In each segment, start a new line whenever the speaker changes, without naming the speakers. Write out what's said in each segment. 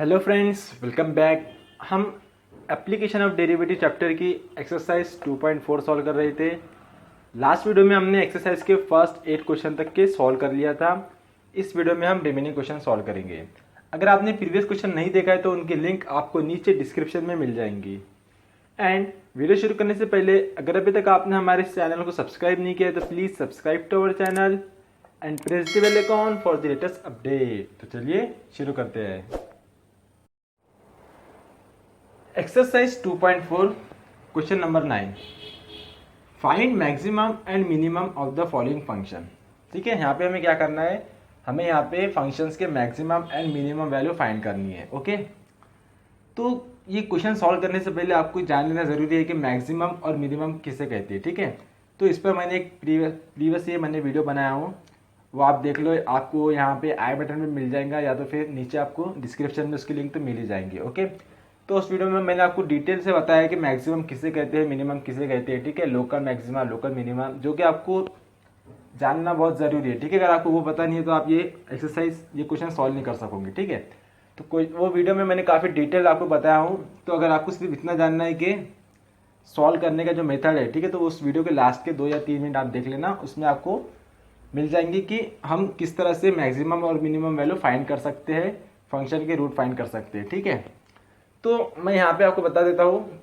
Hello friends, welcome back. हम application of derivative chapter की exercise 2.4 solve कर रहे थे। लास्ट वीडियो में हमने एक्सरसाइज के फर्स्ट 8 क्वेश्चन तक के सॉल्व कर लिया था। इस वीडियो में हम रिमेनिंग क्वेश्चन सॉल्व करेंगे। अगर आपने प्रीवियस क्वेश्चन नहीं देखा है तो उनकी लिंक आपको नीचे डिस्क्रिप्शन में मिल जाएंगी। एंड वीडियो शुरू करने से पहले अगर अभी तक आपने हमारे चैनल को सब्सक्राइब नहीं किया है तो please subscribe to our channel and press the bell icon for the latest update. तो चलिए शुरू करते हैं। Exercise 2.4 question number 9, find maximum and minimum of the following function. ठीक है, यहाँ पे हमें क्या करना है, हमें यहाँ पे फंक्शंस के maximum and minimum value find करनी है। ओके, तो ये क्वेश्चन सॉल्व करने से पहले आपको जान लेना जरूरी है कि मैक्सिमम और मिनिमम किसे कहते हैं। ठीक है, तो इस पर मैंने एक प्रीवियस ये मैंने वीडियो बनाया हूँ, वो आप देख लो। आपको यहाँ पे आई बटन में मिल जाएगा या तो फिर नीचे आपको डिस्क्रिप्शन में उसकी लिंक तो मिल ही जाएंगी। ओके, तो उस वीडियो में मैंने आपको डिटेल से बताया कि मैक्सिमम किसे कहते हैं, मिनिमम किसे कहते हैं। ठीक है, लोकल मैक्सिमम, लोकल मिनिमम, जो कि आपको जानना बहुत ज़रूरी है। ठीक है, अगर आपको वो पता नहीं है तो आप ये एक्सरसाइज, ये क्वेश्चन सॉल्व नहीं कर सकोगे। ठीक है, तो कोई वो वीडियो में मैंने काफ़ी डिटेल आपको बताया हूँ। तो अगर आपको सिर्फ इतना जानना है कि सॉल्व करने का जो मेथड है, ठीक है, तो उस वीडियो के लास्ट के 2 या 3 मिनट आप देख लेना, उसमें आपको मिल जाएंगी कि हम किस तरह से मैक्सिमम और मिनिमम वैल्यू फाइंड कर सकते हैं, फंक्शन के रूट फाइंड कर सकते हैं। ठीक है, तो मैं यहाँ पे आपको बता देता हूँ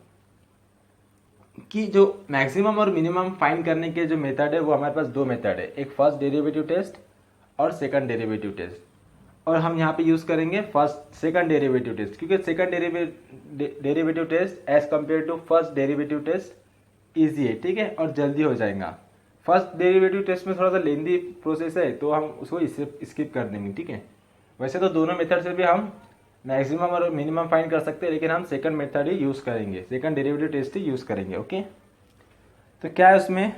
कि जो मैक्सिमम और मिनिमम फाइंड करने के जो मेथड है वो हमारे पास 2 मेथड है, एक फर्स्ट डेरिवेटिव टेस्ट और सेकंड डेरिवेटिव टेस्ट। और हम यहाँ पे यूज़ करेंगे सेकंड डेरिवेटिव टेस्ट, क्योंकि second derivative test as compared to first derivative test easy है। ठीक है, और जल्दी हो जाएगा। फर्स्ट डेरिवेटिव टेस्ट में थोड़ा सा लेंदी प्रोसेस है, तो हम उसको स्किप कर देंगे। ठीक है, वैसे तो दोनों मेथड से भी हम मैक्सिमम और मिनिमम फाइंड कर सकते हैं, लेकिन हम सेकंड मेथड ही यूज़ करेंगे, सेकंड डेरिवेटिव टेस्ट ही यूज़ करेंगे। ओके, तो क्या है उसमें,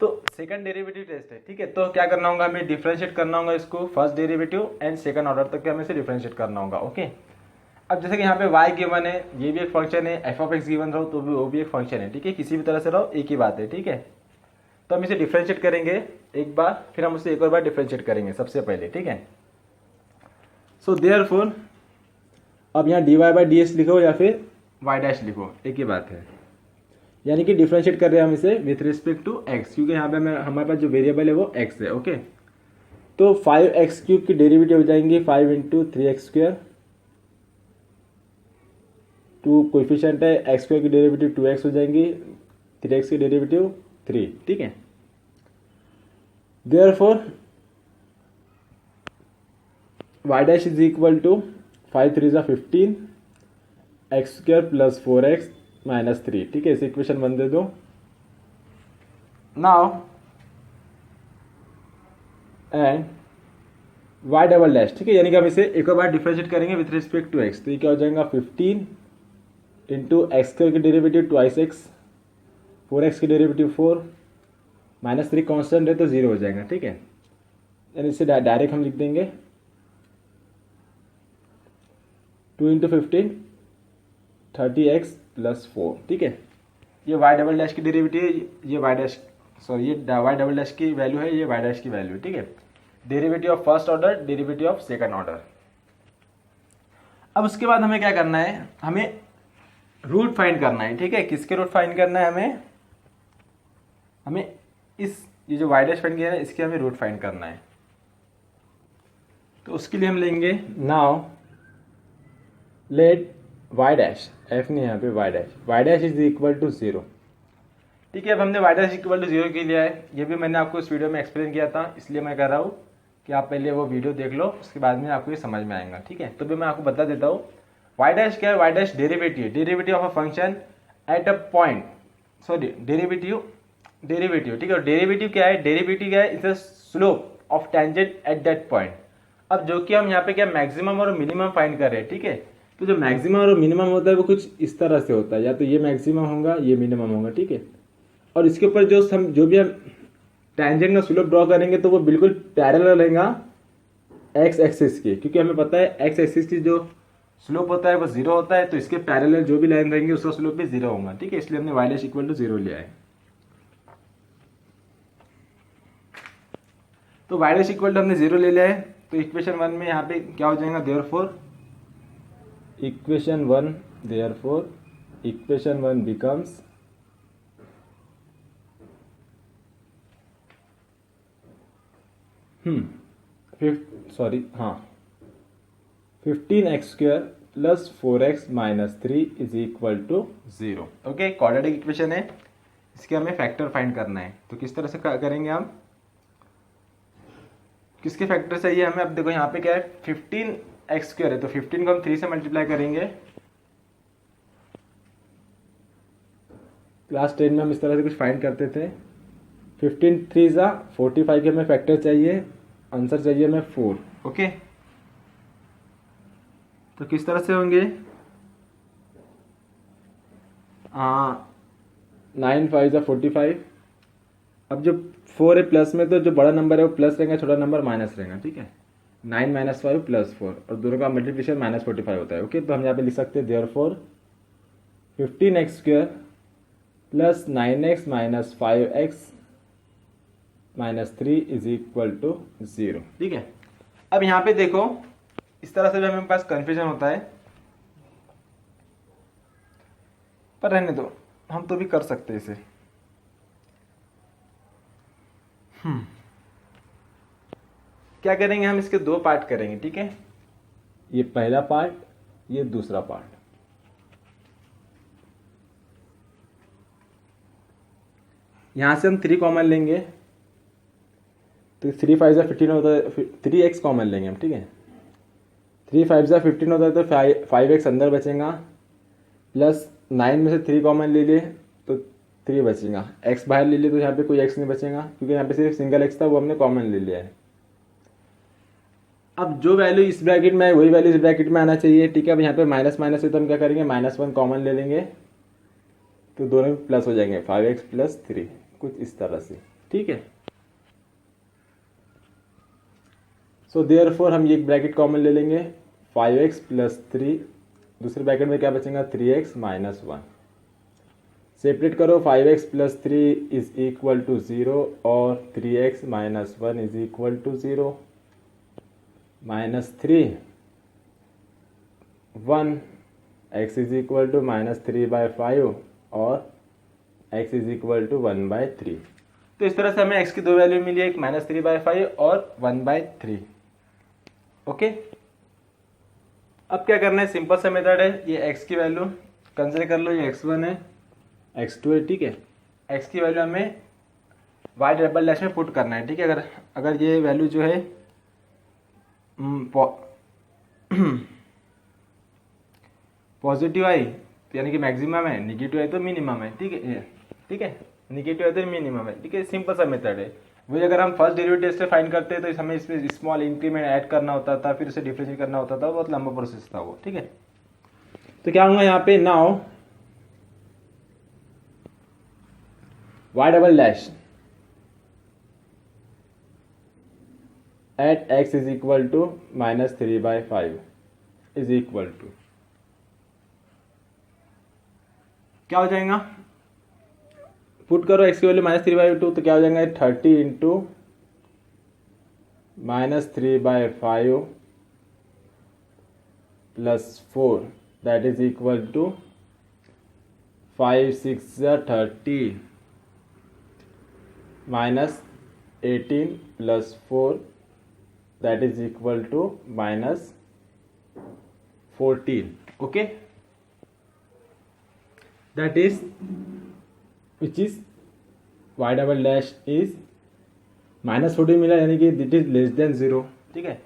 तो सेकंड डेरिवेटिव टेस्ट है। ठीक है, तो क्या करना होगा, हमें डिफरेंशिएट करना होगा इसको, first derivative and second order तक के हमें से डिफरेंशिएट करना होगा। ओके, अब जैसे कि यहाँ पे y गिवन है, ये भी एक फंक्शन है, एफ ऑफ एक्स गिवन रहो तो भी वो भी एक फंक्शन है। ठीक है, किसी भी तरह से रहो एक ही बात है। ठीक है, तो हम इसे डिफरेंशिएट करेंगे एक बार, फिर हम उसे एक और बार डिफरेंशिएट करेंगे सबसे पहले। ठीक है, सो देयरफॉर अब यहाँ dy बाई डी एस लिखो या फिर y डैश लिखो, एक ही बात है। यानी कि डिफरेंशिएट कर रहे हैं हम इसे विथ रिस्पेक्ट टू x, क्योंकि यहाँ पे हमारे पास जो वेरिएबल है वो x है। ओके, तो 5x क्यूब की डेरिवेटिव हो जाएंगी 5 इंटू 3x स्क्वायर, 2 कोएफिशिएंट है, x स्क्वायर की डेरिवेटिव 2x हो जाएंगी, 3x की डेरिवेटिव 3। ठीक है, therefore y dash is equal to 5 3 15 x square plus 4x minus 3। ठीक है, इसे इक्वेशन 1 दे दो। Now and y double dash, ठीक है, यानी कि हम इसे एक और बार डिफरेंशिएट करेंगे विथ रिस्पेक्ट टू x, तो ये क्या हो जाएगा 15 इंटू एक्स स्क्वायर की डेरिवेटिव ट्वाइस एक्स, 4x की डेरिवेटिव 4 माइनस 3 कॉन्स्टेंट है तो 0 हो जाएगा। ठीक है, यानी इसे डायरेक्ट हम लिख देंगे 2 इंटू 15 30x प्लस 4। ठीक है, ये y डबल डैश की डेरिवेटिव है, ये y डैश, सॉरी ये y डबल डैश की वैल्यू है, ये y डैश की वैल्यू है। ठीक है, derivative of first order, derivative of second order. अब उसके बाद हमें क्या करना है, हमें रूट फाइंड करना है। ठीक है, किसके रूट फाइंड करना है, हमें इस ये जो y डैश फाइंड किया है इसके हमें रूट फाइंड करना है। तो उसके लिए हम लेंगे now let y dash, f नहीं यहाँ पे y dash is equal to 0। ठीक है, अब हमने y डैश इक्वल टू 0 के लिया है, ये भी मैंने आपको इस वीडियो में एक्सप्लेन किया था, इसलिए मैं कह रहा हूँ कि आप पहले वो वीडियो देख लो, उसके बाद में आपको ये समझ में आएगा। ठीक है, तो भी मैं आपको बता देता हूँ y डैश क्या है, y dash derivative of a function at a point, sorry derivative. ठीक है, डेरिवेटिव क्या है, it's a slope of tangent at that point. अब जो कि हम यहाँ पे क्या मैक्सिमम और मिनिमम फाइंड कर रहे हैं। ठीक है, तो जो मैक्सिमम और मिनिमम होता है वो कुछ इस तरह से होता है, या तो ये मैक्सिमम होगा ये मिनिमम होगा। ठीक है, और इसके ऊपर जो भी हम टेंजेंट का स्लोप ड्रॉ करेंगे तो वो बिल्कुल पैरेलल रहेगा एक्स एक्सिस के, क्योंकि हमें पता है एक्स एक्सिस की जो स्लोप होता है वो 0 होता है, तो इसके पैरेलल जो भी लाइन रहेंगे उसका स्लोप भी 0 होगा। ठीक है, इसलिए हमने y डैश इक्वल टू 0 लिया है। तो y डैश इक्वल टू हमने 0 ले लिया है, तो इक्वेशन 1 में यहाँ पे क्या हो जाएगा, देयरफॉर इक्वेशन 1 बिकम्स हाँ 15x² plus 4x minus 3 is equal to 0। Okay, quadratic equation है, इसके हमें फैक्टर फाइंड करना है। तो किस तरह से करेंगे हम, किसके फैक्टर चाहिए हमें। अब देखो यहाँ पे क्या है, 15x² है, तो 15 को हम 3 से मल्टीप्लाई करेंगे। क्लास 10 में हम इस तरह से कुछ फाइंड करते थे। 15 3 ज़ा 45 के हमें फैक्टर चाहिए, आंसर चाहिए हमें 4। ओके, तो किस तरह से होंगे, 9 5 ज़ा 45। अब जो 4 है प्लस में, तो जो बड़ा नंबर है वो प्लस रहेगा, छोटा नंबर माइनस रहेगा। ठीक है, 9 माइनस 5 प्लस 4, और दोनों का मल्टीप्लिकेशन माइनस 45 होता है। ओके, तो हम यहाँ पे लिख सकते हैं therefore 15x² plus 9x minus 5x minus 3 is equal to 0। ठीक है, अब यहाँ पे देखो इस तरह से भी हमें पास कंफ्यूजन होता है, पर रहने दो, हम तो भी कर सकते हैं इसे। क्या करेंगे हम, इसके 2 पार्ट करेंगे। ठीक है, ये पहला पार्ट, ये दूसरा पार्ट। यहां से हम 3 कॉमन लेंगे, तो 3 5 ज़ा 15 होता है, 3x कॉमन लेंगे हम। ठीक है, 3 5 ज़ा 15 होता है, तो 5x अंदर बचेगा, प्लस 9 में से 3 कॉमन ले लिए तो 3 बचेगा, x बाहर ले लिए तो यहाँ पे कोई x नहीं बचेगा, क्योंकि यहाँ पे सिर्फ सिंगल x था, वो हमने कॉमन ले लिया है। अब जो वैल्यू इस ब्रैकेट में है वही वैल्यू इस ब्रैकेट में आना चाहिए। ठीक है, अब यहाँ पे माइनस माइनस है, तो हम क्या करेंगे, -1 कॉमन ले लेंगे, तो दोनों में प्लस हो जाएंगे, 5x प्लस 3, कुछ इस तरह से। ठीक है, सो देयरफॉर हम ये ब्रैकेट कॉमन ले लेंगे, 5x प्लस 3, दूसरे ब्रैकेट में क्या बचेगा, 3x माइनस 1। सेपरेट करो, 5x plus 3 is equal to 0 और 3x minus 1 is equal to 0, -3 1, x is equal to -3/5 और x इज इक्वल टू 1/3। तो इस तरह से हमें x की 2 वैल्यू मिली है, एक -3/5 और 1/3। ओके, अब क्या करना है, सिंपल सा मेथड है, ये x की वैल्यू कंसिडर कर लो, ये x1 है, x2 है। ठीक है, x की वैल्यू हमें y डबल डैश में पुट करना है। ठीक है, अगर ये वैल्यू जो है पॉजिटिव आई तो यानी कि मैक्सिमम है, निगेटिव आई तो मिनिमम है। ठीक है, ठीक है, निगेटिव आई तो मिनिमम है। ठीक है, सिंपल सा मेथड है। वही अगर हम फर्स्ट डेरिवेटिव से फाइंड करते तो हमें इसमें स्मॉल इंक्रीमेंट ऐड करना होता था, फिर उसे डिफरेंशिएट करना होता था, बहुत लंबा प्रोसेस था वो। ठीक है, तो क्या होगा यहाँ पे, now y double dash at x is equal to -3/5 is equal to क्या हो जाएगा, पुट करो x की वैल्यू -3/2, तो क्या हो जाएगा, 30 into -3/5 plus 4 that is equal to 5 6 30 -18 plus 4 that is equal to -14. okay, that is which is y double dash is -14 मिला, यानी कि दिट इज लेस देन 0। ठीक है,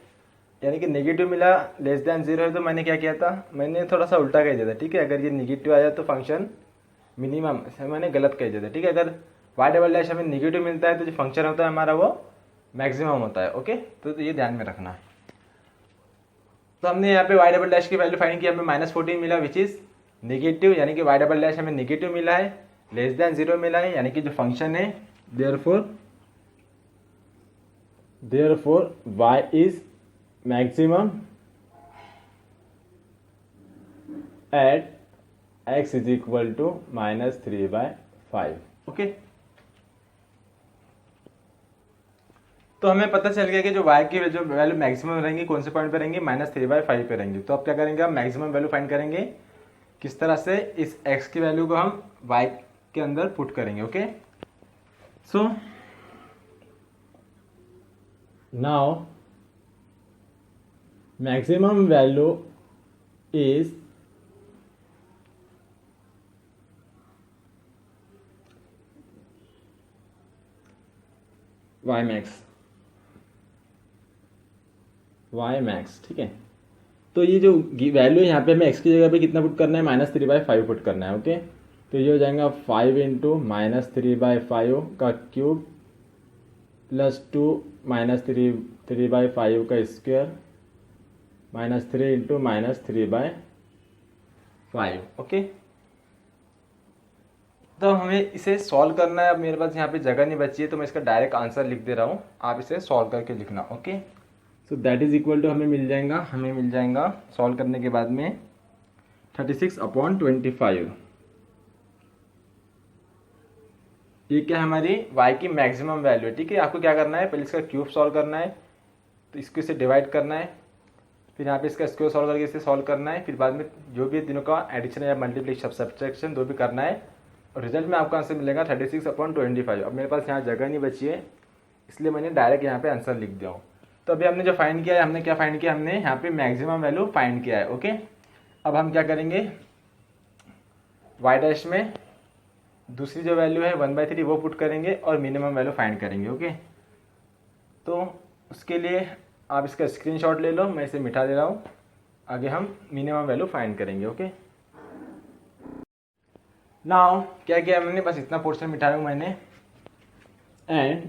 यानी कि नेगेटिव मिला, लेस देन 0 है, तो मैंने क्या किया था, मैंने थोड़ा सा उल्टा कह दिया था। ठीक है, अगर ये नेगेटिव आया तो फंक्शन मिनिमम, मैंने गलत कह दिया था। ठीक है, अगर y डबल डैश हमें नेगेटिव मिलता है तो जो फंक्शन होता है हमारा वो मैक्सिमम होता है। ओके, तो ये ध्यान में रखना है। तो हमने यहाँ पे y डबल डैश की वैल्यू फाइंड की, हमें -14 मिला विच इज नेगेटिव, यानी कि y डबल डैश हमें नेगेटिव मिला है, लेस देन 0 मिला है, यानी कि जो फंक्शन है therefore y is maximum at x is equal to -3/5। Okay, तो हमें पता चल गया कि जो y की जो वैल्यू मैक्सिमम रहेंगी कौन से पॉइंट पे रहेंगी, -3/5 पे रहेंगी। तो अब क्या करेंगे, हम मैक्सिमम वैल्यू फाइंड करेंगे। किस तरह से, इस x की वैल्यू को हम y के अंदर पुट करेंगे। Okay, so now maximum value is y max, ठीक है। तो ये जो वैल्यू यहाँ पे हमें x की जगह पे कितना पुट करना है, -3/5 पुट करना है। ओके, तो ये हो जाएगा 5 इंटू -3/5 का क्यूब प्लस 2 -3/5 का स्क्वायर -3 इंटू -3/5। ओके, तो हमें इसे सॉल्व करना है। अब मेरे पास यहाँ पे जगह नहीं बची है तो मैं इसका डायरेक्ट आंसर लिख दे रहा हूँ, आप इसे सॉल्व करके लिखना। Okay, so that is equal to हमें मिल जाएगा सॉल्व करने के बाद में 36/25। ये क्या है, हमारी y की मैक्सिमम वैल्यू है। ठीक है, आपको क्या करना है, पहले इसका क्यूब सॉल्व करना है, तो इसको इसे डिवाइड करना है, फिर यहाँ पे इसका स्क्वायर सॉल्व करके इसे सॉल्व करना है, फिर बाद में जो भी तीनों का एडिशन या मल्टीप्लिकेशन सब्ट्रैक्शन जो भी करना है, और रिजल्ट में आपका आंसर मिलेगा 36/25। अब मेरे पास यहाँ जगह नहीं बची है इसलिए मैंने डायरेक्ट यहाँ पे आंसर लिख दिया हूँ। तो अभी हमने जो फाइंड किया है, हमने क्या फाइंड किया, हमने यहाँ पे मैक्सिमम वैल्यू फाइंड किया है। ओके, अब हम क्या करेंगे, y डैश में दूसरी जो वैल्यू है 1/3 वो पुट करेंगे और मिनिमम वैल्यू फाइंड करेंगे। ओके, तो उसके लिए आप इसका स्क्रीनशॉट ले लो, मैं इसे मिटा दे रहा हूँ, आगे हम मिनिमम वैल्यू फाइंड करेंगे। ओके, नाउ क्या किया मैंने, बस इतना पोर्शन मिटाया हूँ मैंने, एंड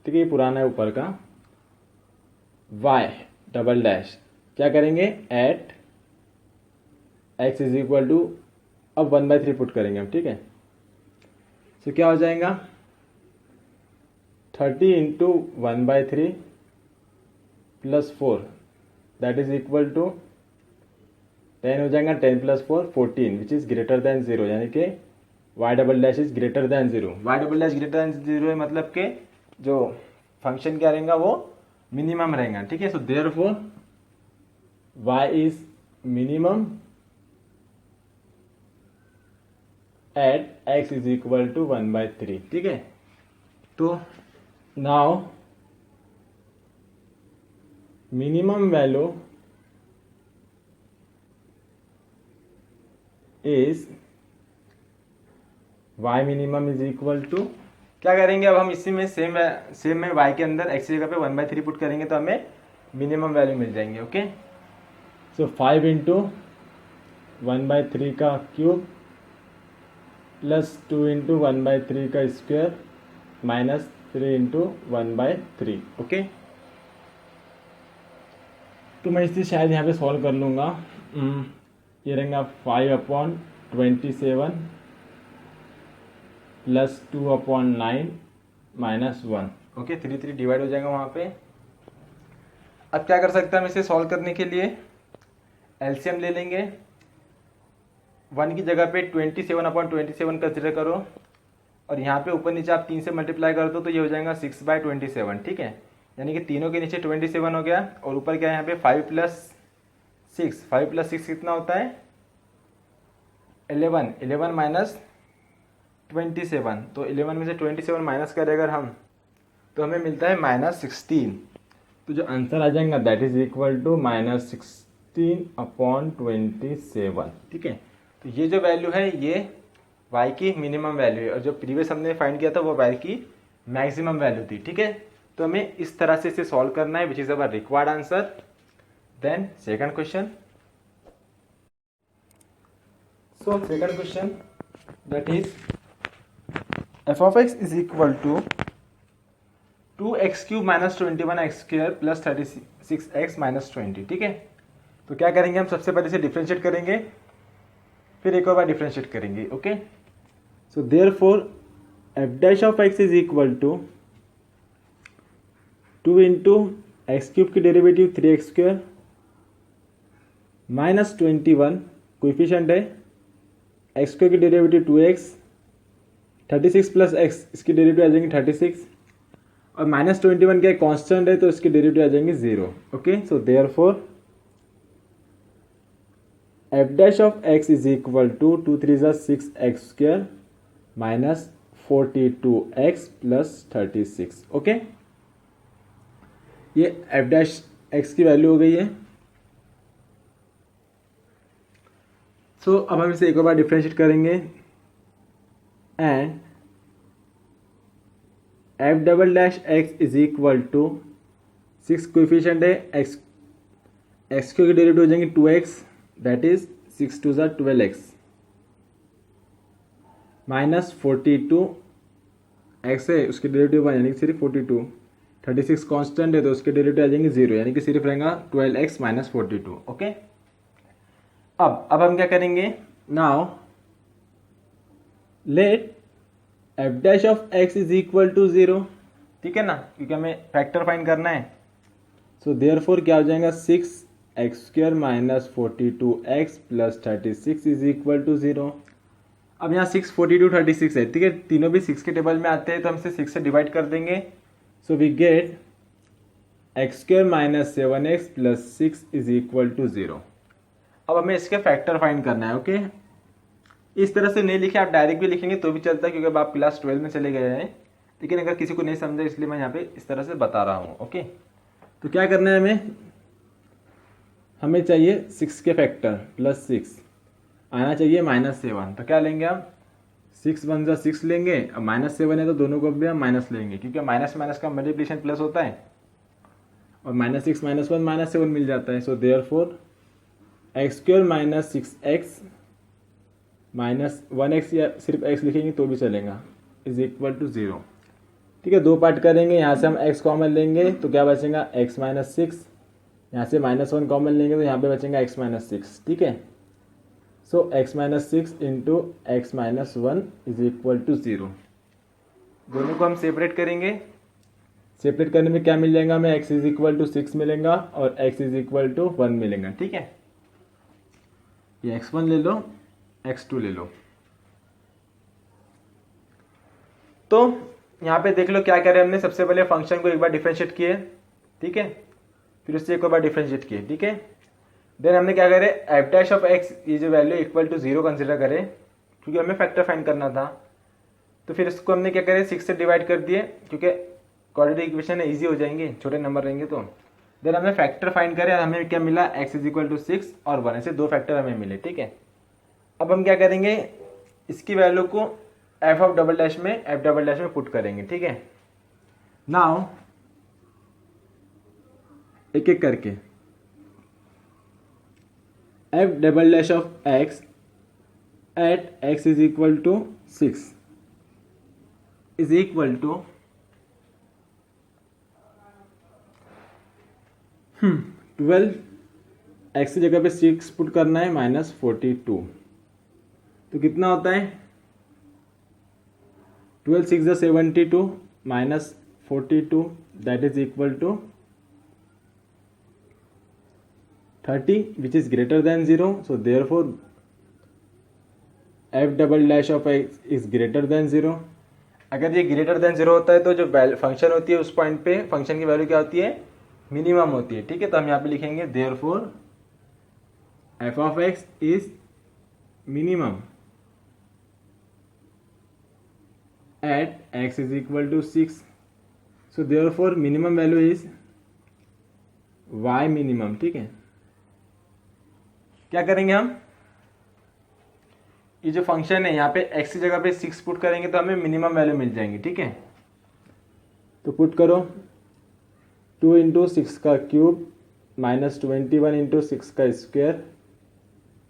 ठीक है, ये पुराना है ऊपर का, y डबल डैश क्या करेंगे, at x is equal to, अब 1/3 पुट करेंगे हम। ठीक है, तो क्या हो जाएगा 30 into 1/3 plus 4 that is equal to 10 हो जाएगा, 10 plus 4 14 which is greater than 0, यानी कि y double dash is greater than 0। y double dash greater than 0 है, मतलब कि जो फंक्शन क्या रहेगा वो मिनिमम रहेगा। ठीक है, so therefore y is minimum at x is equal to 1/3। ठीक है, तो now minimum value is y minimum is equal to, क्या करेंगे अब हम इसी में सेम में y के अंदर x की जगह पे 1/3 पुट करेंगे तो हमें मिनिमम वैल्यू मिल जाएंगे। ओके, सो 5 इंटू 1/3 का क्यूब प्लस 2 इंटू 1/3 का स्क्वायर -3 इंटू 1/3। ओके, तो मैं इसे शायद यहाँ पे सॉल्व कर लूँगा। ये रहेगा 5/27 प्लस 2/9 -1। ओके, 3 डिवाइड हो जाएगा वहाँ पे। अब क्या कर सकते हैं हम इसे सॉल्व करने के लिए, एलसीएम ले लेंगे। 1 की जगह पे 27/27 कंसिडर करो, और यहाँ पे ऊपर नीचे आप 3 से मल्टीप्लाई कर दो तो ये हो जाएगा 6/27। ठीक है, यानी कि तीनों के नीचे 27 हो गया, और ऊपर क्या है यहाँ पे 5 + 6 कितना होता है 11 माइनस 27, तो 11 में से 27 माइनस करें अगर हम तो हमें मिलता है -16। तो जो आंसर आ जाएगा दैट इज इक्वल टू -16/27। ठीक है, तो ये जो वैल्यू है ये y की मिनिमम वैल्यू है, और जो प्रीवियस हमने फाइंड किया था वो y की मैक्सिमम वैल्यू थी। ठीक है, तो हमें इस तरह से इसे सॉल्व करना है, which is our required answer. Then second question, so second question that is f of x is equal to 2x³ - 21x² + 36x - 20। ठीक है, तो क्या करेंगे हम, सबसे पहले इसे डिफरेंशिएट करेंगे, फिर एक और बार डिफरेंशिएट करेंगे। Okay, so therefore f dash of x is equal to 2 into x³ की डेरिवेटिव 3x² -21 कोएफिशिएंट है, x² की डेरिवेटिव 2x, 36 + x इसकी डेरिवेटिव आ जाएंगी 36, और -21 क्या कांस्टेंट है तो इसके डेरिवेटिव आ जाएंगे 0। Okay, so therefore f dash of x is equal to 2 3 6 x square minus 42x plus 36। Okay, ये एफ डैश एक्स की वैल्यू हो गई है। सो अब हम इसे एक और बार डिफ्रेंशिएट करेंगे and f double dash x is equal to 6 coefficient है, एक्स के डेरिवेटिव हो जाएंगे 2x, that is 6 2 12x minus 42 x है उसके डेरिवेटिव यानी कि सिर्फ 42, 36 कांस्टेंट है तो उसके डेरिवेटिव आ जाएंगे 0 यानी कि सिर्फ रहेगा 12x माइनस 42। ओके, अब हम क्या करेंगे, now let f dash of x is equal to 0, ठीक है ना, क्योंकि हमें फैक्टर फाइंड करना है। सो देयरफॉर क्या हो जाएगा 6x square minus 42x plus 36 is equal to 0। अब यहाँ 6 42 36 है, ठीक है, तीनों भी 6 के टेबल में आते हैं तो हम इसे 6 से डिवाइड कर देंगे। So we get x square minus 7x plus 6 is equal to 0। अब हमें इसके फैक्टर फाइंड करना है। ओके, इस तरह से नहीं लिखे, आप डायरेक्ट भी लिखेंगे तो भी चलता है क्योंकि अब आप क्लास 12 में चले गए हैं, लेकिन अगर किसी को नहीं समझा इसलिए मैं यहाँ पे इस तरह से बता रहा हूँ। ओके, तो क्या करना है, हमें चाहिए 6 के फैक्टर प्लस 6 आना चाहिए -7, तो क्या लेंगे हम 6 1 जा 6 लेंगे, अब -7 है तो दोनों को भी हम माइनस लेंगे क्योंकि माइनस माइनस का मल्टीप्लिकेशन प्लस होता है और -6 -1 -7 मिल जाता है। So therefore x square minus 6x minus 1x या सिर्फ x लिखेंगे तो भी चलेगा इज इक्वल टू 0। ठीक है, दो पार्ट करेंगे, यहाँ से हम x कॉमन लेंगे तो क्या बचेगा x माइनस 6, यहाँ से -1 कॉमन लेंगे तो यहाँ पे बचेगा x माइनस 6। ठीक है, so x minus 6 into x minus 1 is equal to 0। दोनों को हम सेपरेट करेंगे, सेपरेट करने में क्या मिल जाएगा हमें, x इज इक्वल टू 6 मिलेगा और x इज इक्वल टू 1 मिलेगा। ठीक है, ये x1 ले लो, x2 ले लो। तो यहाँ पे देख लो क्या करें हमने, सबसे पहले फंक्शन को एक बार डिफरेंशिएट किए, ठीक है, फिर उससे एक और बार डिफरेंशिएट किए। ठीक है, देन हमने क्या करे, एफ डैश ऑफ एक्स ये जो वैल्यू इक्वल टू 0 कंसिडर करें क्योंकि हमें फैक्टर फाइंड करना था। तो फिर इसको हमने क्या करे 6 से डिवाइड कर दिए क्योंकि क्वाड्रेटिक इक्वेशन है, ईजी हो जाएंगे, छोटे नंबर रहेंगे तो। देन हमने फैक्टर फाइंड करे, हमें क्या मिला x इज इक्वल टू 6 और 1, ऐसे दो फैक्टर हमें मिले। ठीक है, अब हम क्या करेंगे, इसकी वैल्यू को एफ ऑफ डबल डैश में पुट करेंगे। ठीक है, नाउ एक एक करके f double dash of x at x is equal to 6 is equal to 12, x की जगह पे 6 पुट करना है -42, तो कितना होता है 12 6 72 -42 that is equal to 30 which is greater than 0। So therefore f double dash of x is greater than 0। अगर ये ग्रेटर देन 0 होता है तो जो फंक्शन होती है उस पॉइंट पे फंक्शन की वैल्यू क्या होती है, मिनिमम होती है। ठीक है, तो हम यहाँ पे लिखेंगे therefore f of x is minimum at x is equal to 6। So therefore minimum value is y minimum. ठीक है, क्या करेंगे हम, ये जो फंक्शन है यहाँ पे x की जगह पे 6 पुट करेंगे तो हमें मिनिमम वैल्यू मिल जाएंगी। ठीक है, तो पुट करो 2 इंटू 6 का क्यूब -21 इंटू 6 का स्क्वायर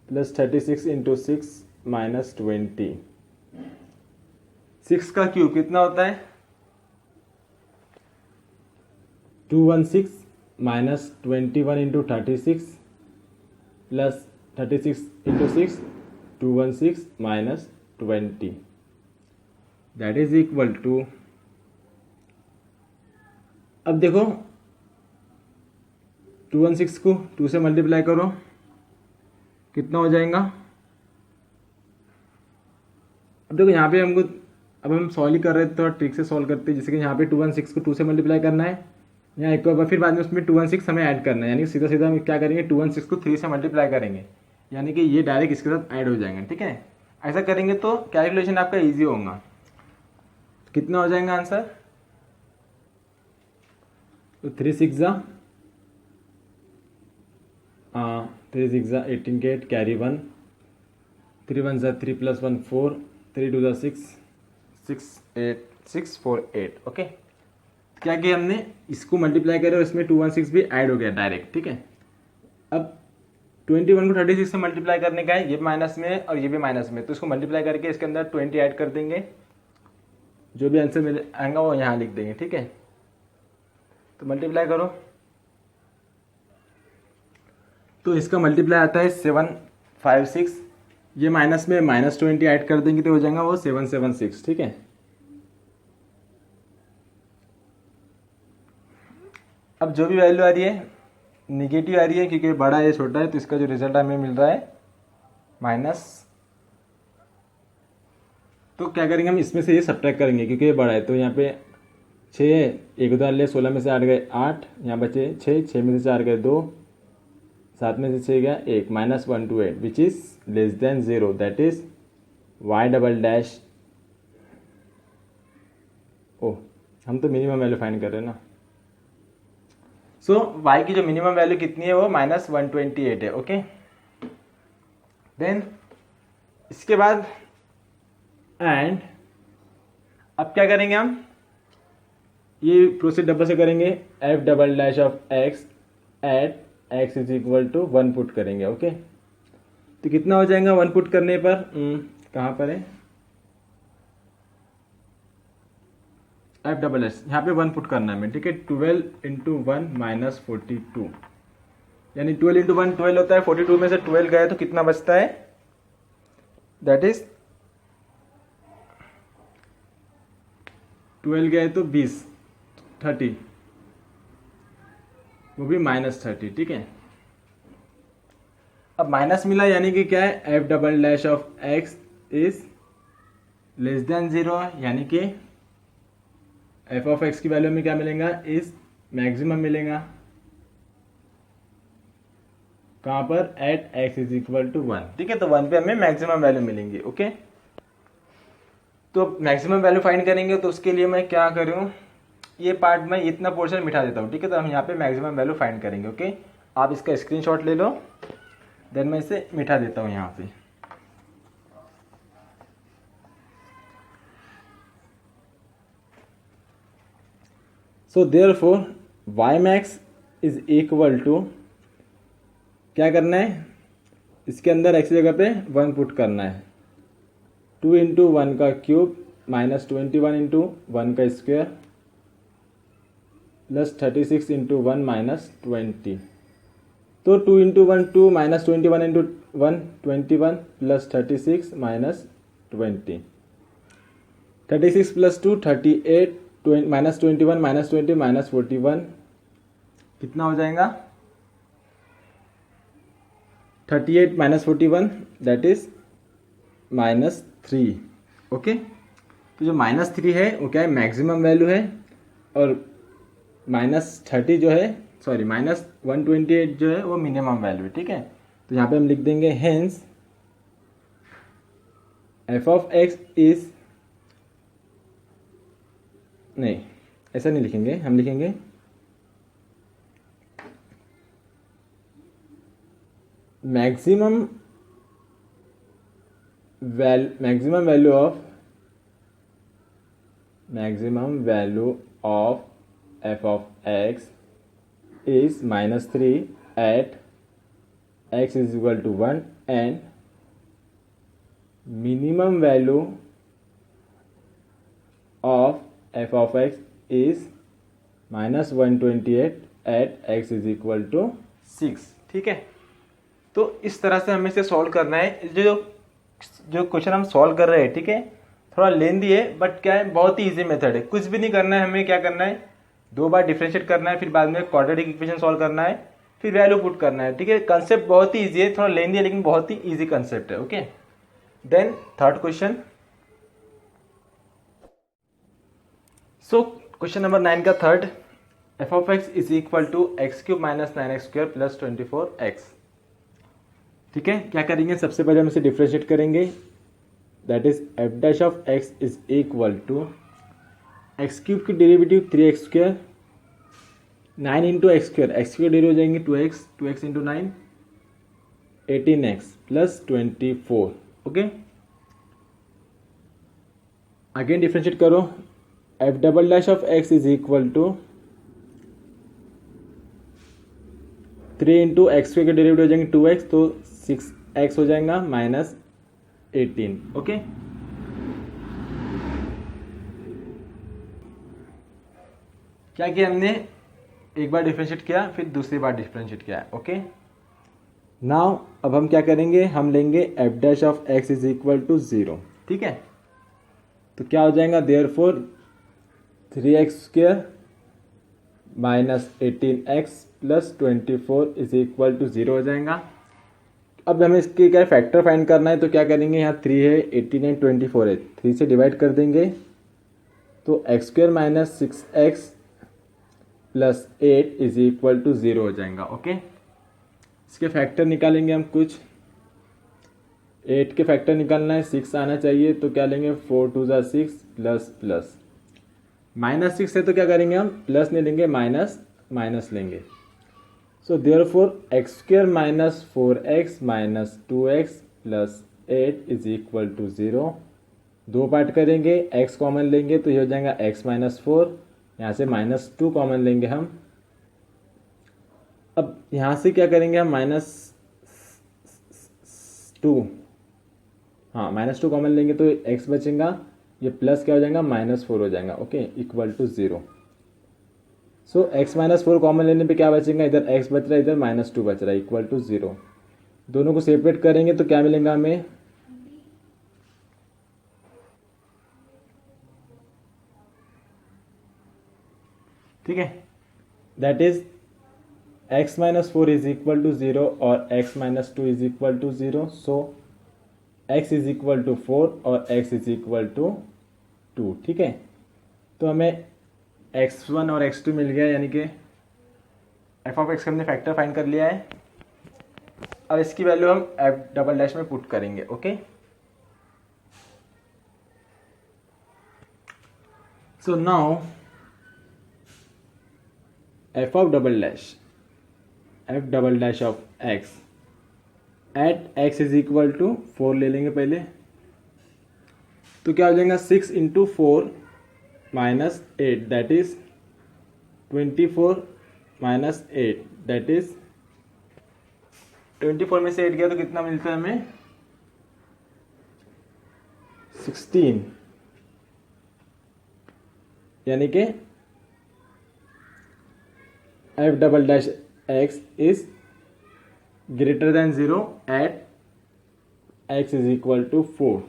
प्लस 36 इंटू 6 -20। 6 का क्यूब कितना होता है 216 -21 into 36 plus 36 into 6 216 -20 that is equal to, अब देखो 216 को 2 से मल्टीप्लाई करो कितना हो जाएगा। अब देखो यहाँ पे हमको अब हम सॉल्व कर रहे हैं तो थोड़ा ट्रिक से सॉल्व करते हैं, जैसे कि यहाँ पे 216 को 2 से मल्टीप्लाई करना है, यहाँ एक बार फिर बाद में उसमें 216 हमें ऐड करना है, यानी सीधा सीधा हम क्या करेंगे 216 को 3 से मल्टीप्लाई करेंगे, यानी कि ये डायरेक्ट इसके साथ ऐड हो जाएंगे। ठीक है, ऐसा करेंगे तो कैलकुलेशन आपका ईजी होगा। कितना हो जाएगा आंसर? तो 3 6 18 के 8 कैरी 1, 3 1 3 + 1 4, 3 2 6 6 8 6 4 8। ओके, क्या किया हमने, इसको मल्टीप्लाई करें और इसमें 216 भी ऐड हो गया डायरेक्ट। ठीक है, अब 21 को 36 से मल्टीप्लाई करने का है, ये माइनस में और ये भी माइनस में, तो इसको मल्टीप्लाई करके इसके अंदर 20 ऐड कर देंगे, जो भी आंसर मिले आएगा वो यहाँ लिख देंगे। ठीक है, तो मल्टीप्लाई करो, तो इसका मल्टीप्लाई आता है 756, ये माइनस में -20 ऐड कर देंगे तो हो जाएगा वो 776। ठीक है, अब जो भी वैल्यू आ रही है निगेटिव आ रही है क्योंकि बड़ा है छोटा है, तो इसका जो रिजल्ट हमें मिल रहा है माइनस। तो क्या करेंगे हम, इसमें से ये सब्ट्रैक्ट करेंगे क्योंकि ये बड़ा है, तो यहाँ पे 6 एक उधार ले, 16 में से 8 गए 8, यहाँ बचे 6 में से 4 गए 2, 7 में से 6 गया 1, -1 to 8 which is less than 0, that is y double dash. Oh, हम तो मिनिमम वैल्यू फाइंड कर रहे हैं ना। सो y की जो मिनिमम वैल्यू कितनी है वो -128 है। ओके, देन इसके बाद एंड अब क्या करेंगे हम, ये प्रोसेस डबल से करेंगे, f double dash of x at x is equal to 1 put करेंगे। ओके, तो कितना हो जाएगा 1 पुट करने पर, कहाँ पर है f डबल एस, यहाँ पे 1 पुट करना है हमें। ठीक है, 12 × 1 - 42, यानी 12 × 1 12 होता है, 42 में से 12 गए तो कितना बचता है, दैट इज 12 गए तो 20 30, वो भी -30। ठीक है, अब माइनस मिला यानी कि क्या है, f double dash of x is less than 0, यानी कि f ऑफ x की वैल्यू में क्या मिलेगा, इस मैक्सिमम मिलेगा, कहाँ पर, at x is equal to 1। ठीक है, तो 1 पे हमें मैक्सिमम वैल्यू मिलेंगी। ओके, तो मैक्सिमम वैल्यू फाइंड करेंगे, तो उसके लिए मैं क्या करूँ, ये पार्ट में इतना पोर्शन मिटा देता हूँ। ठीक है, तो हम यहाँ पे मैक्सिमम वैल्यू फाइंड करेंगे। ओके, आप इसका स्क्रीनशॉट ले लो, देन मैं इसे मिटा देता हूँ यहाँ पे। So therefore y max is equal to, क्या करना है, इसके अंदर x जगह पे 1 पुट करना है, 2 × 1 का क्यूब -21 × 1 का स्क्वायर प्लस 36 × 1 - 20, तो 2 × 1 2 -21 × 1 21 प्लस 36 - 20, 36 + 2 38, -21 -20 -41, कितना हो जाएगा, 38 - 41 दैट इज -3। ओके, तो जो -3 है वो क्या है, मैक्सिमम वैल्यू है, और -30 जो है, सॉरी -128 जो है वो मिनिमम वैल्यू है। ठीक है, तो यहाँ पे हम लिख देंगे hence f of x is, नहीं ऐसा नहीं लिखेंगे, हम लिखेंगे maximum value of f of x is -3 at x is equal to 1 and minimum value of f of x is -128 at x is equal to 6। ठीक है, तो इस तरह से हमें इसे सॉल्व करना है। जो क्वेश्चन हम सॉल्व कर रहे हैं, ठीक है, थोड़ा लेंदी है बट क्या है, बहुत ही इजी मेथड है। कुछ भी नहीं करना है, हमें क्या करना है, 2 बार डिफरेंशिएट करना है, फिर बाद में क्वाड्रेटिक इक्वेशन सॉल्व करना है, फिर वैल्यू पुट करना है। ठीक है, कंसेप्ट बहुत ही इजी है, थोड़ा लेंदी है लेकिन बहुत ही इजी कंसेप्ट है। Okay, then third question, so question number 9 का third, f of x is equal to x cube minus 9x² plus 24x। ठीक है, क्या करेंगे, सबसे पहले हम इसे डिफ्रेंशिएट करेंगे। That is f dash of x is equal to x cube की derivative 3x², 9 into x², x की डेरिवेटिव हो जाएंगे 2x into 9 18x plus 24। Okay, again differentiate करो। F double dash of x is equal to 3 into x के derivative हो जाएंगे 2x, तो 6x हो जाएगा माइनस 18। ओके, क्या किया हमने, एक बार डिफ्रेंशिएट किया फिर दूसरी बार डिफ्रेंशिएट किया। ओके, नाउ अब हम क्या करेंगे, हम लेंगे f dash of x is equal to 0। ठीक है, तो क्या हो जाएगा, therefore 3x² minus 18x plus 24 is equal to 0 हो जाएगा। अब हमें इसके क्या फैक्टर फाइंड करना है, तो क्या करेंगे, यहाँ 3 है, 18 है, 24 है, 3 से डिवाइड कर देंगे तो x² minus 6x plus 8 is equal to 0 हो जाएगा। ओके, इसके फैक्टर निकालेंगे हम कुछ। 8 के फैक्टर निकालना है, 6 आना चाहिए, तो क्या लेंगे, 4 2 ज़ा 6 प्लस प्लस माइनस 6 है तो क्या करेंगे हम, प्लस नहीं लेंगे, माइनस लेंगे। So therefore x² minus 4x minus 2x plus 8 is equal to 0। दो पार्ट करेंगे, x कॉमन लेंगे तो ये हो जाएगा x माइनस 4, यहाँ से माइनस 2 कॉमन लेंगे हम। अब यहाँ से क्या करेंगे हम, माइनस 2, हाँ माइनस 2 कॉमन लेंगे तो x बचेगा, ये प्लस क्या हो जाएगा, -4 हो जाएगा। Okay, equal to 0। So x minus 4 common लेने पे क्या बचेगा, इधर x बच रहा है, इधर -2 बच रहा है, इक्वल टू 0। दोनों को सेपरेट करेंगे तो क्या मिलेगा हमें, ठीक है, that is x minus 4 is equal to 0 और x minus 2 is equal to 0। So x is equal to 4 और x इज इक्वल टू 2। ठीक है, तो हमें x1 और x2 मिल गया, यानी कि f ऑफ x का हमने फैक्टर फाइंड कर लिया है। अब इसकी वैल्यू हम f डबल डैश में पुट करेंगे। Okay, so now f double dash of x at x is equal to 4 ले लेंगे पहले, तो क्या हो जाएगा, 6 into 4 minus 8 that is 24 minus 8 that is 24 में से 8 गया तो कितना मिलता है हमें, 16, यानी कि f double dash x is greater than 0 at x is equal to 4।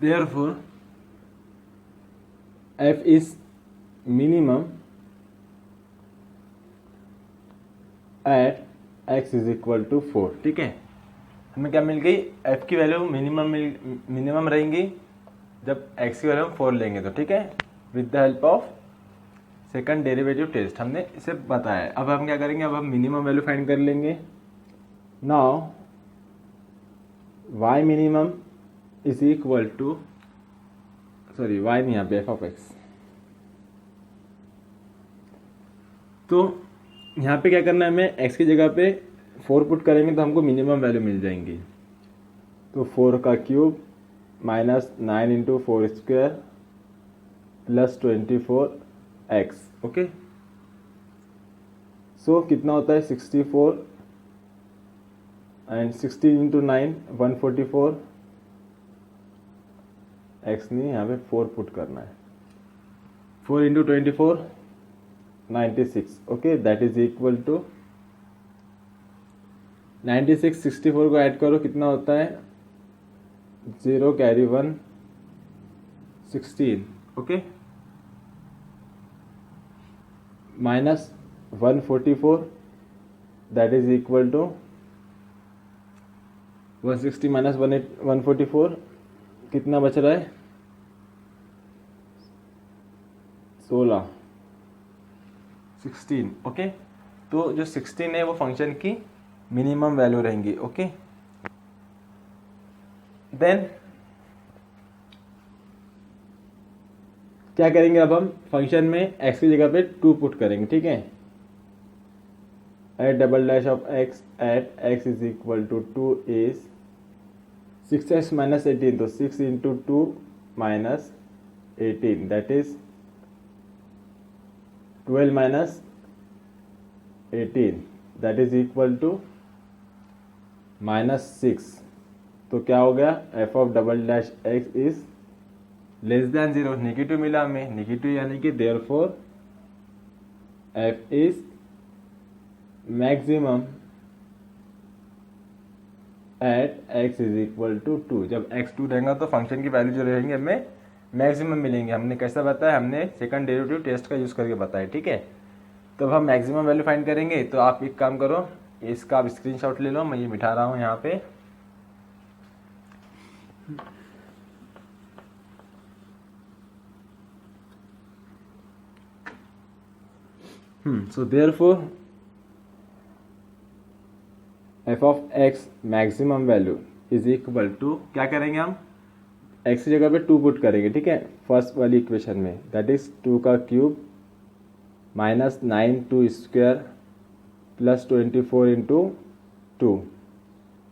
Therefore, f is minimum at x is equal to 4। ठीक है, हमें क्या मिल गई, f की वैल्यू मिनिमम रहेंगी जब x की वैल्यू हम 4 लेंगे तो। ठीक है, with the help of second derivative test हमने इसे बताया है। अब हम क्या करेंगे, अब हम मिनिमम वैल्यू फाइंड कर लेंगे। Now y minimum is equal to, sorry y नहीं, यहाँ पे f ऑफ x। तो यहाँ पे क्या करना है, हमें x की जगह पे 4 पुट करेंगे तो हमको मिनिमम वैल्यू मिल जाएंगी। तो 4 का cube minus 9 into 4² plus 24x। Okay, so कितना होता है, 64 एंड 16 इंटू 9 144, x नहीं, यहाँ पे 4 पुट करना है, 4 into 24 96। Okay, that is equal to 96, 64 को ऐड करो कितना होता है, 0 carry 1 16। Okay, minus 144 that is equal to 160 minus 144 कितना बच रहा है 16। ओके, तो जो 16 है वो फंक्शन की मिनिमम वैल्यू रहेंगी। ओके, देन क्या करेंगे, अब हम फंक्शन में x की जगह पे 2 पुट करेंगे। ठीक है, at double dash of x at x is equal to 2 is 6x minus 18, तो 6 into 2 minus 18 that is 12 minus 18 that is equal to -6। तो क्या हो गया, f of double dash x is less than 0। Negative मिला हमें, negative यानी कि therefore f is maximum at x is equal to 2। जब x 2 रहेगा तो फंक्शन की वैल्यू जो रहेंगे हमें मैक्सिमम मिलेंगे। हमने कैसा बताया, हमने सेकंड डेरिवेटिव टेस्ट का यूज़ करके बताया। ठीक है, तो अब हम मैक्सिमम वैल्यू फाइंड करेंगे। तो आप एक काम करो, इसका आप स्क्रीनशॉट ले लो, मैं ये बिठा रहा हूँ यहाँ पे। So therefore f of x maximum value is equal to, क्या करेंगे हम, एक्स की जगह पे 2 पुट करेंगे। ठीक है, फर्स्ट वाली इक्वेशन में, दैट इज 2 का cube minus 9 2 square plus 24 into 2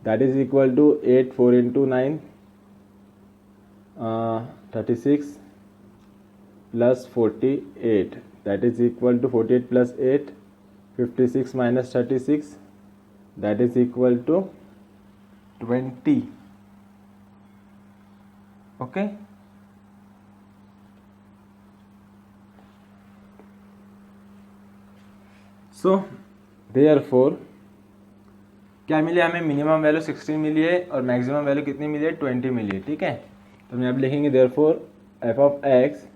that is equal to 8 4 into 9 36 plus 48 that is equal to 48 plus 8 56 minus 36 that is equal to 20। Okay, so therefore क्या मिले हमें, मिनिमम वैल्यू 16 मिली है और मैक्सिमम वैल्यू कितनी मिली है, 20 मिली है। ठीक है, तो हम यहाँ पे लिखेंगे therefore f of x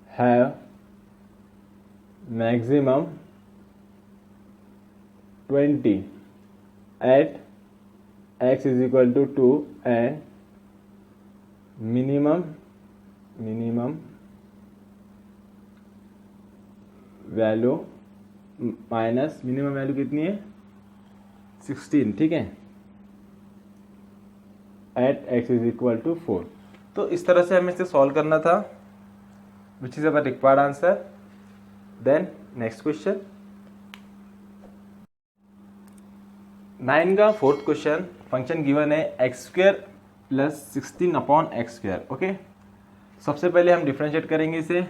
have maximum 20 at x is equal to 2 and minimum value minus minimum value कितनी है 16। ठीक है, at x is equal to 4। तो इस तरह से हमें इसे सॉल्व करना था, which is our required answer. Then next question 9 का फोर्थ क्वेश्चन, फंक्शन गिवन है x square plus 16 upon x square. Okay, सबसे पहले हम डिफ्रेंशिएट करेंगे इसे।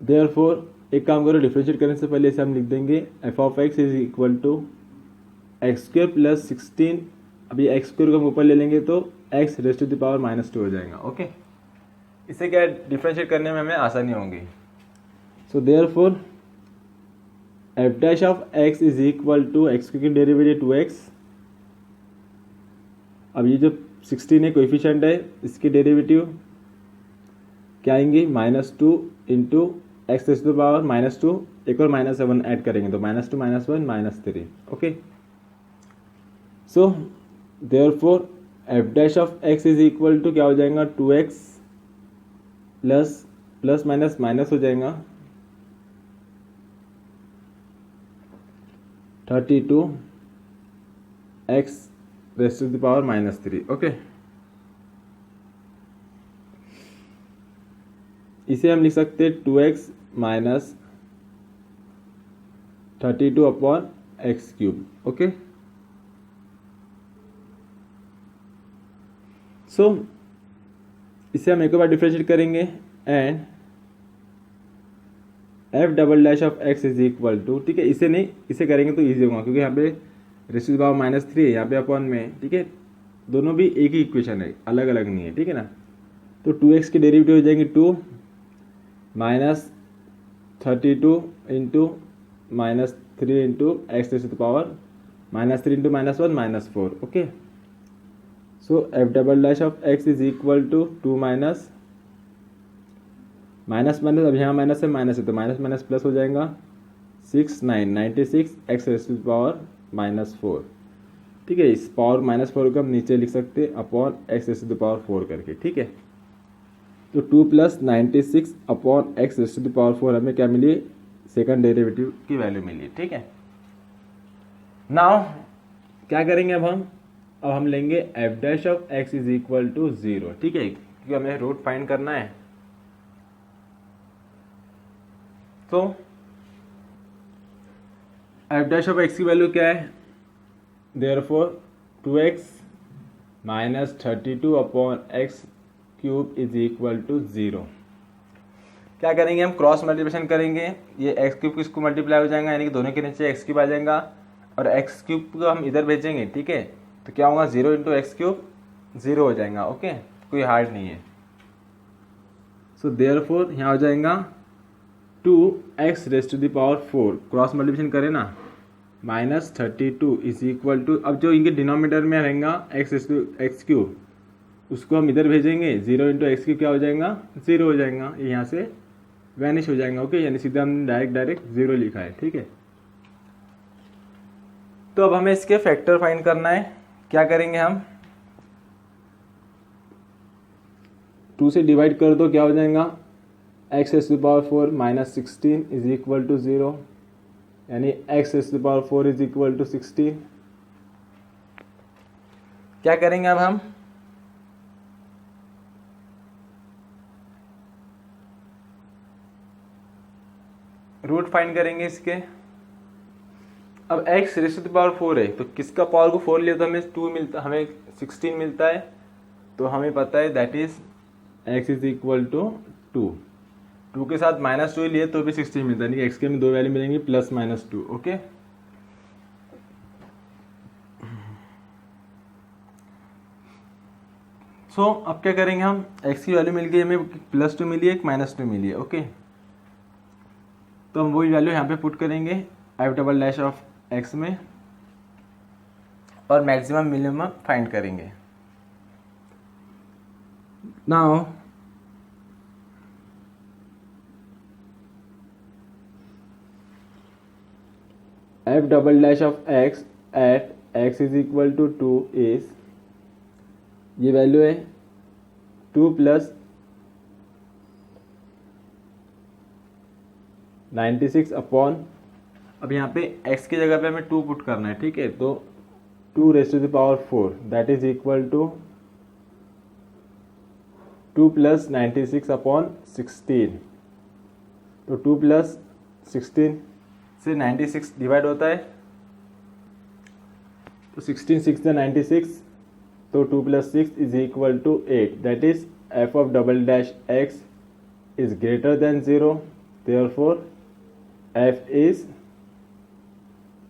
देयरफॉर एक काम करो, डिफ्रेंशिएट करने से पहले इसे हम लिख देंगे f of x is equal to x square plus 16। अभी एक्स स्क्वायर को हम ऊपर ले लेंगे तो x raise to the power -2 हो जाएगा। ओके, इसे क्या डिफ्रेंशिएट करने में हमें आसानी होगी। So therefore f dash of x is equal to x की डेरिवेटिव 2x। अब ये जो 16 है कोएफिशिएंट है, इसकी डेरिवेटिव क्या आएंगी, -2 into x raise to the power -2, एक और -1 ऐड करेंगे तो -2 -1 -3। Okay, so therefore f dash of x is equal to क्या हो जाएगा 2x प्लस माइनस माइनस हो जाएगा 32 x raise to the power -3। Okay, इसे हम लिख सकते हैं 2x minus 32 upon x cube. Okay, so इसे हम एक बार डिफरेंशिएट करेंगे and f double dash of x is equal to, ठीक है, इसे नहीं, इसे करेंगे तो ईजी होगा क्योंकि यहाँ पे रेज़ टू द पावर -3 है, यहाँ पे अपॉन में। ठीक है, दोनों भी एक ही इक्वेशन है, अलग अलग नहीं है। ठीक है ना, तो 2x की डेरिवेटिव हो जाएंगे 2 minus 32 into -3 into x raise to the power -3 into -1 -4। Okay, so f double dash of x is equal to 2 minus अब यहाँ माइनस है तो माइनस प्लस हो जाएगा 6 9 96 x raise to the power -4 ठीक है। इस पावर -4 को हम नीचे लिख सकते upon x raise to the power 4 करके, ठीक है। तो 2 + 96 upon x raise to the power 4 हमें क्या मिली, सेकंड डेरिवेटिव की वैल्यू मिली, ठीक है। नाउ क्या करेंगे अब हम लेंगे f' of x is equal to 0, ठीक है, क्योंकि हमें रूट फाइंड करना है। तो f' ऑफ x की वैल्यू क्या है, therefore 2x - 32 upon x cube is equal to 0। क्या करेंगे हम, क्रॉस मल्टीप्लिकेशन करेंगे, ये x क्यूब किसको मल्टीप्लाई हो जाएगा, यानी कि दोनों के नीचे x क्यूब आ जाएगा, और x क्यूब को हम इधर भेजेंगे, ठीक है। तो क्या होगा, 0 × x क्यूब 0 हो जाएगा, ओके, कोई हार्ड नहीं है। सो देयरफॉर यहाँ हो जाएगा 2x raise to the power 4, cross multiplication करें ना, -32 इज इक्वल टू, अब जो इनके डिनोमिनेटर में रहेगा x raise to x cube, उसको हम इधर भेजेंगे, 0 × x क्यूब क्या हो जाएगा, 0 हो जाएगा, ये यहाँ से वैनिश हो जाएगा, ओके, यानी सीधा हमने डायरेक्ट 0 लिखा है, ठीक है। तो अब हमें इसके फैक्टर फाइंड करना है। क्या करेंगे हम, 2 से डिवाइड कर दो, क्या हो जाएगा, x raise to the power 4 -16 is equal to 0, यानी x raise to the power 4 is equal to 16। क्या करेंगे अब हम, रूट फाइंड करेंगे इसके। अब x raise to the power 4 है, तो किसका पावर को 4 लिया तो हमें 2 मिलता, हमें 16 मिलता है। तो हमें पता है that is x is equal to 2 के साथ -2 लिए तो भी 16 मिलता है, यानी कि x के में दो वैल्यू मिलेंगी +-2, ओके। सो अब क्या करेंगे हम, x की वैल्यू मिल गई हमें, +2 मिली है, एक -2 मिली है, ओके। तो हम वही वैल्यू यहाँ पे पुट करेंगे f' ऑफ x में, और मैक्सिमम मिनिमम फाइंड करेंगे। Now f" of x at x is equal to 2 is, ये वैल्यू है 2 + 96 अपॉन, अब यहाँ पे x की जगह पे हमें 2 पुट करना है, ठीक है। तो 2 raise to the power 4 that is equal to 2 + 96 upon 16। तो 2 + 16 से 96 डिवाइड होता है, तो 16 6 96, तो 2 + 6 is equal to 8, that is f'(x) is greater than 0, therefore f is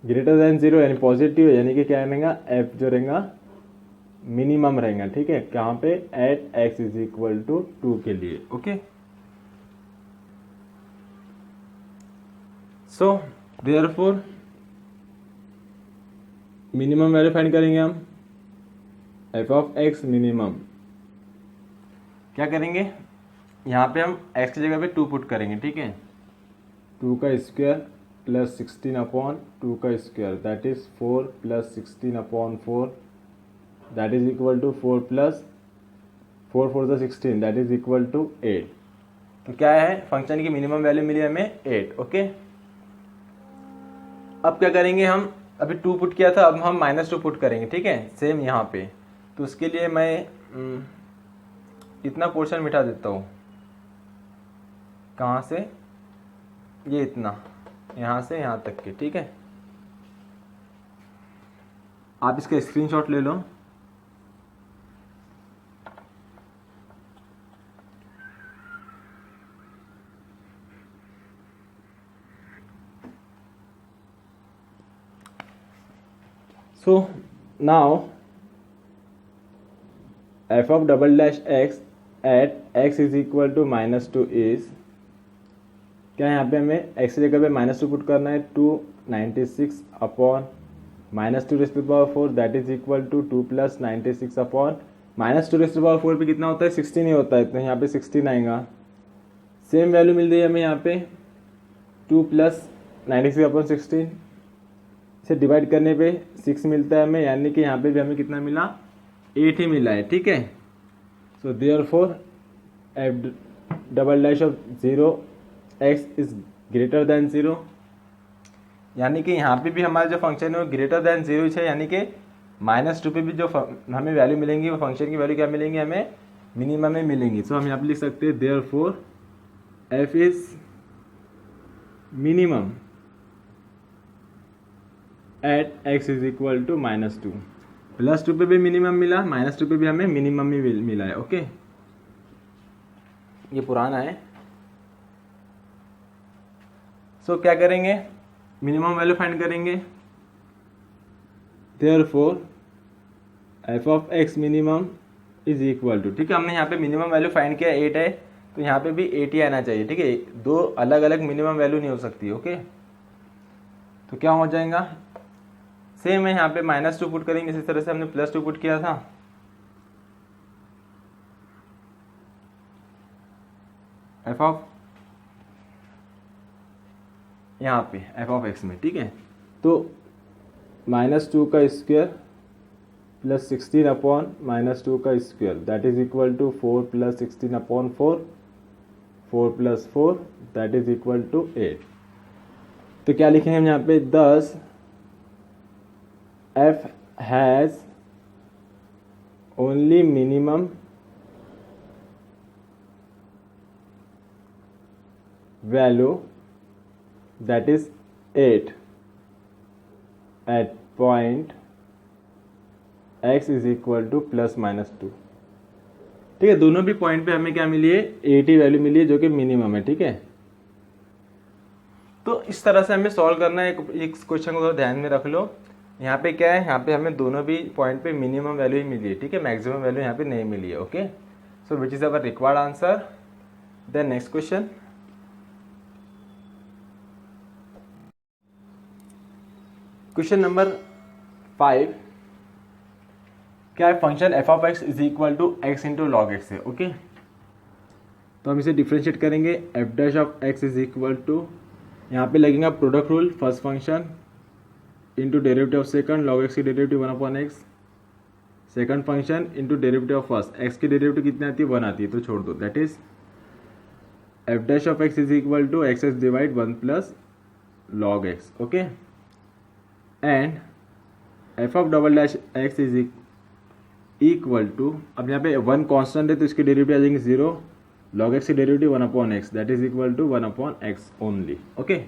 greater than 0, यानी पॉजिटिव है, यानी कि क्या रहेगा, f जो रहेगा मिनिमम रहेगा, ठीक है, कहाँ पे, at x is equal to 2 के लिए, okay. So therefore minimum value find करेंगे हम, f ऑफ x मिनिमम। क्या करेंगे, यहाँ पे हम x की जगह पे 2 पुट करेंगे, ठीक है, 2 का स्क्वायर + 16 अपॉन 2 का square, that is 4 + 16 upon 4, that is equal to 4 + 4 4 16, that is equal to 8। तो क्या है, फंक्शन की मिनिमम वैल्यू मिली हमें 8, ओके। अब क्या करेंगे हम, अभी 2 पुट किया था, अब हम -2 पुट करेंगे, ठीक है, सेम यहाँ पे। तो उसके लिए मैं इतना पोर्शन मिटा देता हूँ, कहाँ से, ये इतना, यहाँ से यहाँ तक के, ठीक है। आप इसका स्क्रीनशॉट ले लो। So now f of "x" at x is equal to -2 is, क्या यहाँ पे हमें x की जगह पे -2 पुट करना है, 296 upon -2 raise to the power 4 that is equal to 2 + 96 upon -2 raise to the power 4 पे कितना होता है, 16 ही होता है, तो यहाँ पे 16 आएगा। सेम वैल्यू मिल रही है हमें यहाँ पे, 2 + 96 अपॉन 16 इसे डिवाइड करने पे 6 मिलता है हमें, यानी कि यहाँ पे भी हमें कितना मिला, 8 ही मिला है, ठीक है। So therefore f double dash of 0 x is greater than 0, यानी कि यहाँ पे भी हमारा जो फंक्शन है वो ग्रेटर देन 0 है, यानी कि -2 पे भी जो हमें वैल्यू मिलेंगी वो फंक्शन की वैल्यू क्या मिलेंगी, हमें मिनिमम में मिलेंगी। सो हम यहाँ पे लिख सकते हैं therefore f is minimum at x is equal to -2। +2 पे भी मिनिमम मिला, -2 पे भी हमें मिनिमम ही मिला है, ओके। ये पुराना है। सो क्या करेंगे, मिनिमम वैल्यू फाइंड करेंगे। Therefore f of x minimum is equal to, ठीक है, हमने यहाँ पे मिनिमम वैल्यू फाइंड किया 8 है, तो यहाँ पे भी 8 ही आना चाहिए, ठीक है। दो अलग अलग मिनिमम वैल्यू नहीं हो सकती, ओके। तो क्या हो जाएगा, सेम है, यहाँ पे -2 पुट करेंगे इसी तरह से हमने +2 पुट किया था। f ऑफ यहाँ पे f ऑफ x में, ठीक है, तो -2 का स्क्वायर प्लस 16 अपॉन -2 का square that is equal to 4 plus 16 upon 4, 4 plus 4 that is equal to 8। तो क्या लिखेंगे हम यहाँ पे, 10 f has only minimum value that is 8 at point x is equal to +-2, ठीक है। दोनों भी पॉइंट पे हमें क्या मिली है, 8 ही वैल्यू मिली है जो कि मिनिमम है, ठीक है। तो इस तरह से हमें सॉल्व करना है। एक क्वेश्चन को ध्यान में रख लो, यहाँ पे क्या है, यहाँ पे हमें दोनों भी पॉइंट पे मिनिमम वैल्यू ही मिली है, ठीक है, मैक्सिमम वैल्यू यहाँ पे नहीं मिली है, okay. So which is our required answer. Then next question, question number 5 क्या है, function f of x is equal to x into log x है, ओके। तो हम इसे डिफ्रेंशिएट करेंगे, f dash of x is equal to, यहाँ पे लगेगा product rule, first function into derivative of second, log x की derivative 1/x, second function into derivative of first, x की डेरिवेटिव कितनी आती है, 1 आती है, तो छोड़ दो, that is f dash of x is equal to x divide 1 plus log x, okay. And f of double dash x is equal to, अब यहाँ पे 1 कांस्टेंट है तो इसकी डेरिवेटिव आ जाएंगे 0, लॉग एक्स की derivative 1/x that is equal to 1/x only, okay.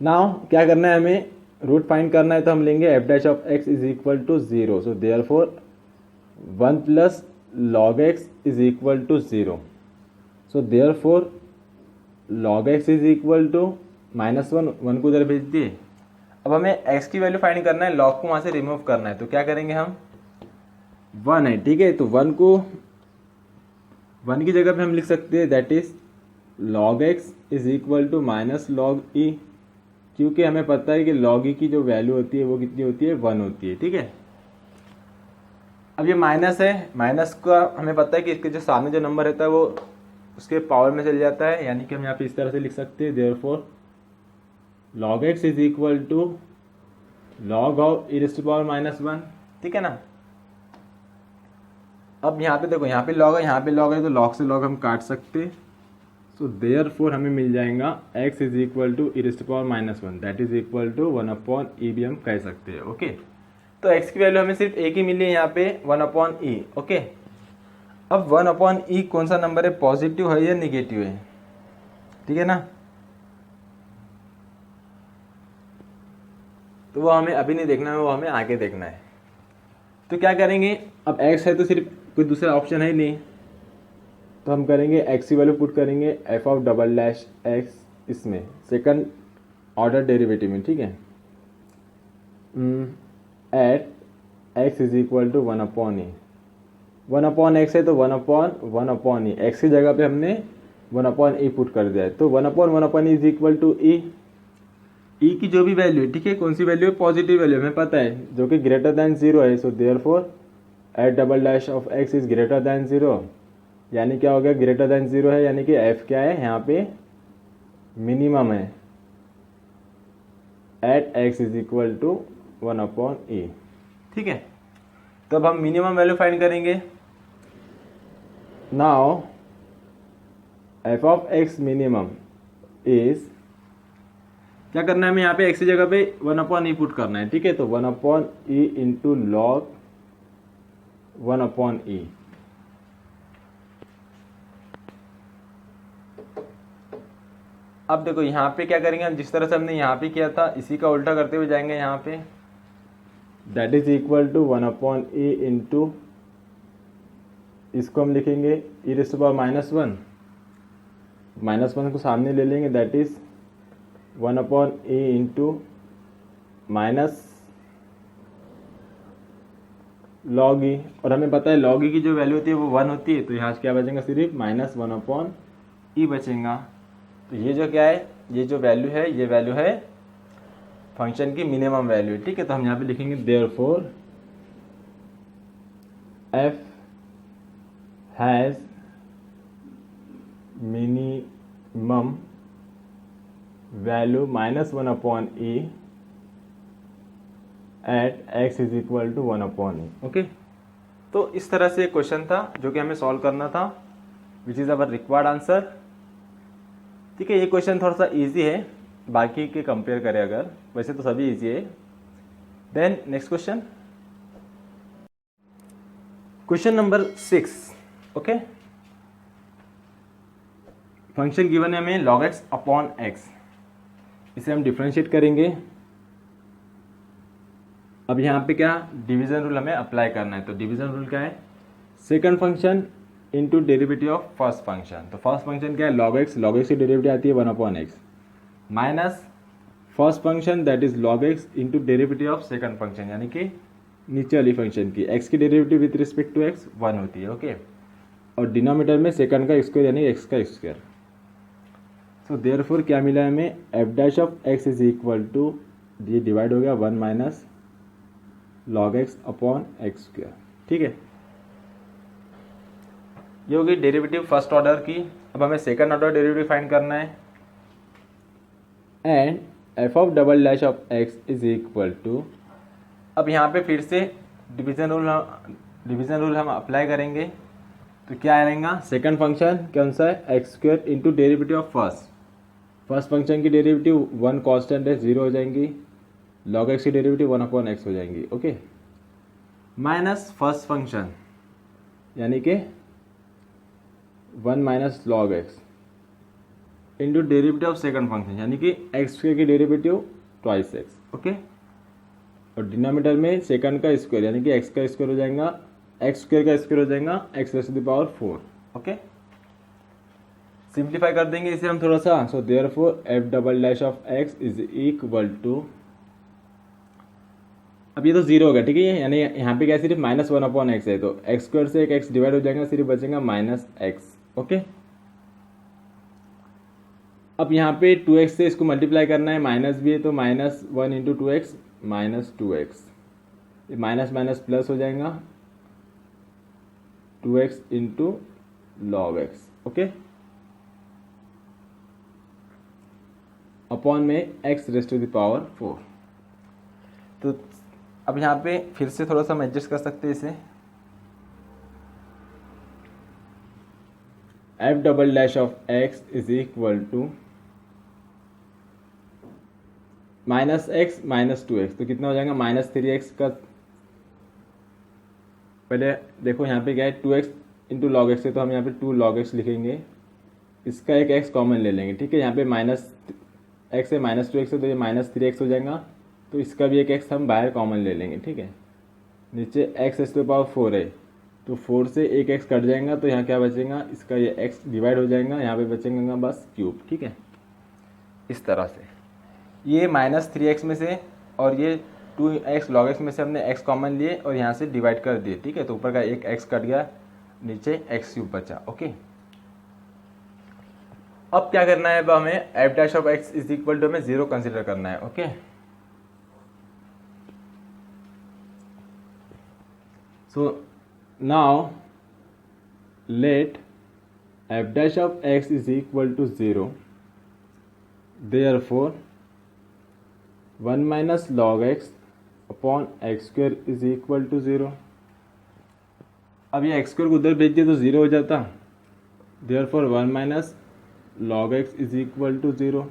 Now क्या करना है, हमें रूट फाइंड करना है, तो हम लेंगे f dash of x is equal to 0, so therefore 1 plus log x is equal to 0, so therefore log x is equal to -1, 1 को उधर भेज दिए। अब हमें x की वैल्यू फाइंड करना है, लॉग को वहां से रिमूव करना है, तो क्या करेंगे हम, 1 है, ठीक है, तो 1 को 1 की जगह पे हम लिख सकते हैं that is log x is equal to minus log e, क्योंकि हमें पता है कि log ई की जो वैल्यू होती है वो कितनी होती है, 1 होती है, ठीक है। अब ये माइनस है, माइनस का हमें पता है कि इसके जो सामने जो नंबर रहता है वो उसके पावर में चल जाता है, यानी कि हम यहाँ पे इस तरह से लिख सकते हैं therefore log x is equal to log of e to power -1, ठीक है ना। अब यहाँ पे देखो, यहाँ पे log है, यहाँ पे log है, तो log से log हम काट सकते, सो देयरफॉर हमें मिल जाएगा x is equal to e to power -1 that is equal to 1/e भी हम कह सकते हैं, ओके। तो x की वैल्यू हमें सिर्फ एक ही मिली है यहाँ पे 1/e, ओके। अब 1/e कौन सा नंबर है, पॉजिटिव है या निगेटिव है, ठीक है ना। तो वो हमें अभी नहीं देखना है, वो हमें आगे देखना है। तो क्या करेंगे, अब x है तो सिर्फ कोई दूसरा ऑप्शन है ही नहीं, तो हम करेंगे x की वैल्यू पुट करेंगे f of double dash x इसमें सेकंड ऑर्डर डेरिवेटिव में, ठीक है, at x is equal to 1/e, 1/x है तो 1/1/e, x की जगह पे हमने 1/e पुट कर दिया है, तो 1/1/e is equal to e, e की जो भी वैल्यू है, ठीक है, कौन सी वैल्यू है, पॉजिटिव वैल्यू हमें पता है जो कि ग्रेटर देन 0 है, so therefore at double dash of x is greater than 0, यानी क्या हो गया, ग्रेटर देन 0 है, यानी कि f क्या है, यहाँ पे मिनिमम है, at x is equal to 1/e। ठीक है, तो अब हम मिनिमम वैल्यू फाइंड करेंगे। Now f of x minimum is, क्या करना है हमें यहाँ पे एक्स की जगह पे 1/e पुट करना है। ठीक है, तो 1/e इंटू लॉग 1/e। अब देखो यहाँ पे क्या करेंगे हम, जिस तरह से हमने यहाँ पे किया था इसी का उल्टा करते हुए जाएंगे यहाँ पे। That is equal to 1/e into, इसको हम लिखेंगे e रेज़ टू पावर -1, -1 को सामने ले लेंगे, that is 1/e into minus log e. और हमें पता है लॉग ई की जो वैल्यू होती है वो 1 होती है, तो यहाँ से क्या बचेगा, सिर्फ -1/e बचेगा। तो ये जो क्या है, ये जो वैल्यू है, ये वैल्यू है फंक्शन की मिनिमम वैल्यू। ठीक है, तो हम यहाँ पे लिखेंगे therefore f has minimum value -1/e at x is equal to 1/e। Okay, तो इस तरह से क्वेश्चन था जो कि हमें सॉल्व करना था, which is our required answer. ठीक है, ये क्वेश्चन थोड़ा सा इजी है बाकी के कंपेयर करें अगर, वैसे तो सभी इजी है। Then next question, question number 6। Okay, function given है हमें log x अपॉन x, इसे हम डिफ्रेंशिएट करेंगे। अब यहाँ पे क्या डिवीजन रूल हमें अप्लाई करना है, तो डिवीजन रूल क्या है, second function into derivative of first function. तो फर्स्ट फंक्शन क्या है log x की डेरिवेटिव आती है 1/x, minus first function that is log x into derivative of second function, यानी कि नीचे वाली फंक्शन की x की derivative with respect to x 1 होती है। ओके, और डिनोमिनेटर में सेकंड का स्क्वायर यानी x का स्क्वायर। सो देयरफॉर क्या मिला हमें, f dash of x is equal to, ये डिवाइड हो गया 1 minus log x upon x square. ठीक है, ये होगी डेरिवेटिव फर्स्ट ऑर्डर की। अब हमें सेकंड ऑर्डर डेरिवेटिव फाइंड करना है। And f of double dash of x is equal to, अब यहाँ पे फिर से डिवीजन रूल हम अप्लाई करेंगे। तो क्या आएगा, सेकंड फंक्शन कौन सा है, x square into derivative of first function की डेरिवेटिव 1 कांस्टेंट है 0 हो जाएंगी, log x की डेरिवेटिव 1/x हो जाएंगी। ओके, माइनस फर्स्ट फंक्शन यानी कि 1 minus log x into derivative of second function यानी कि एक्स स्क्वायर की डेरिवेटिव ट्वाइस एक्स। ओके, और डिनोमिनेटर में सेकंड का स्क्वायर यानी कि एक्स का स्क्वायर हो जाएगा, एक्स स्क्वायर का स्क्वायर हो जाएगा x raise to the power 4। Okay, simplify कर देंगे इसे हम थोड़ा सा। So therefore f double dash of x is equal to, अब ये तो 0 होगा। ठीक है, यानी यहाँ पे क्या सिर्फ -1/x है, तो एक्स स्क्वायर से एक एक्स डिवाइड हो जाएगा, सिर्फ बचेगा -x। ओके, अब यहाँ पे 2x से इसको मल्टीप्लाई करना है, माइनस भी है तो -1 इंटू 2x -2x, ये माइनस माइनस प्लस हो जाएगा 2x into log x। Okay, upon में x raise to the power 4। तो अब यहाँ पे फिर से थोड़ा सा हम एडजस्ट कर सकते हैं इसे। F double dash of x is equal to -x -2x, तो कितना हो जाएगा -3x का। पहले देखो यहाँ पे क्या है 2x इंटू लॉग एक्स है, तो हम यहाँ पे 2 log x लिखेंगे, इसका एक x कॉमन ले लेंगे। ठीक है, यहाँ पे -x है -2x है, तो ये -3x हो जाएगा, तो इसका भी एक x हम बाहर कॉमन ले लेंगे। ठीक है, नीचे x raise to the power 4 है, तो 4 से एक x कट जाएगा, तो यहाँ क्या बचेगा, इसका ये x डिवाइड हो जाएगा, यहाँ पे बचेगा बस क्यूब। ठीक है, इस तरह से ये -3x में से और ये 2x log x में से हमने x कॉमन लिए और यहाँ से डिवाइड कर दिए। ठीक है, तो ऊपर का एक x कट गया, नीचे x क्यूब बचा। ओके, अब क्या करना है, अब हमें f dash of x is equal to हमें 0 कंसिडर करना है। Okay, so now let f dash of x is equal to 0, therefore 1 minus log x upon x square is equal to 0। अब ये एक्स स्क्वायर को उधर भेज दिए तो 0 हो जाता, therefore 1 minus log x is equal to 0,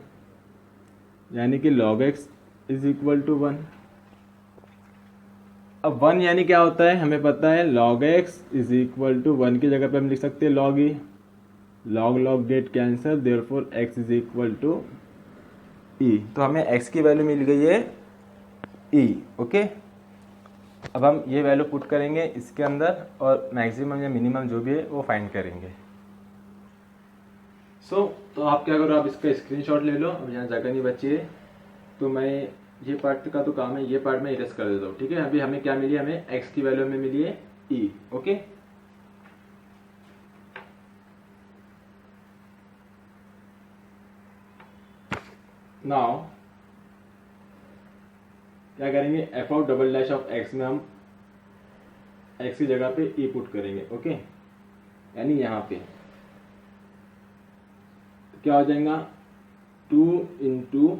यानी कि log x is equal to 1। अब 1 यानी क्या होता है हमें पता है, log x is equal to 1 की जगह पे हम लिख सकते हैं log e, log log get cancel, therefore x is equal to e. तो हमें एक्स की वैल्यू मिल गई है ई। ओके, अब हम ये वैल्यू पुट करेंगे इसके अंदर और मैक्सिमम या मिनिमम जो भी है वो फाइंड करेंगे। तो आप क्या करो, आप इसका स्क्रीनशॉट ले लो। अब यहाँ जगह नहीं बची है तो मैं ये पार्ट का तो काम है, ये पार्ट में इरेज कर देता हूँ। ठीक है, अभी हमें क्या मिली, हमें एक्स की वैल्यू में मिली है ई। ओके, नाउ क्या करेंगे, F of double dash of x में हम एक्स की जगह पे ई पुट करेंगे। ओके, यानी यहाँ पे तो क्या हो जाएगा, 2 into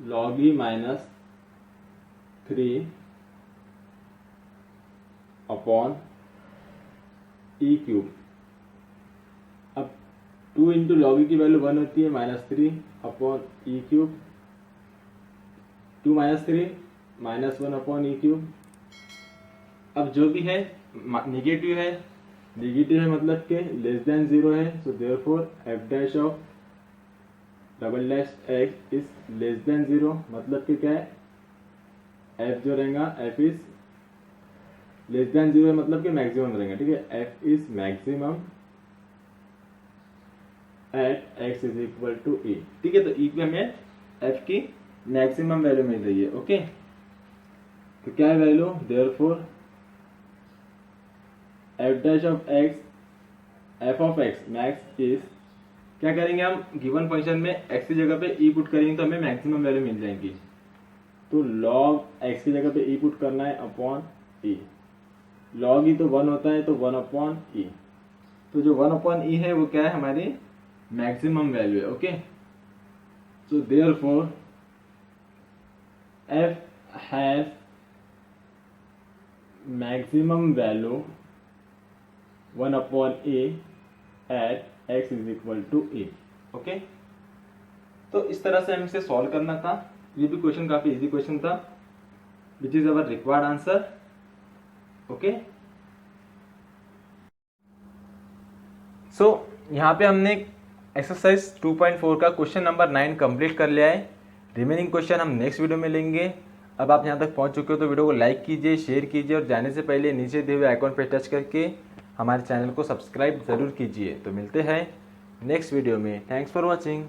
log E minus 3 upon E cube. अब 2 इंटू लॉग ई की वैल्यू 1 होती है, -3 upon E cube, 2 minus 3 -1 upon E cube. अब जो भी है निगेटिव है, नेगेटिव है मतलब के लेस देन 0 है, so therefore f dash of double dash x is less than 0, मतलब कि क्या है, एफ जो रहेगा एफ इज लेस देन 0 मतलब कि मैक्सिमम रहेगा। ठीक है, f is maximum at x is equal to e. ठीक है, तो ई पे हमें एफ की मैक्सिमम वैल्यू मिल रही है। ओके, तो क्या है value, therefore f dash of x, F of x max is, क्या करेंगे हम, गिवन फंक्शन में एक्स की जगह पे ई पुट करेंगे तो हमें मैक्सिमम वैल्यू मिल जाएगी। तो लॉग एक्स की जगह पे ई पुट करना है अपॉन ई, लॉग ई तो 1 होता है तो 1 अपॉन ई, तो जो 1 अपॉन ई है वो क्या है, हमारी मैक्सिमम वैल्यू है। Okay, so therefore f has maximum value 1 upon e at x is equal to e. Okay, तो इस तरह से हमें इसे सॉल्व करना था। ये भी क्वेश्चन काफी इजी क्वेश्चन था, which is our required answer. Okay, so यहाँ पे हमने एक्सरसाइज 2.4 का क्वेश्चन नंबर 9 कंप्लीट कर लिया है। रिमेनिंग क्वेश्चन हम नेक्स्ट वीडियो में लेंगे। अब आप यहाँ तक पहुँच चुके हो तो वीडियो को लाइक कीजिए, शेयर कीजिए और जाने से पहले नीचे दिए हुए आइकॉन पर टच करके हमारे चैनल को सब्सक्राइब जरूर कीजिए। तो मिलते हैं नेक्स्ट वीडियो में। Thanks for watching.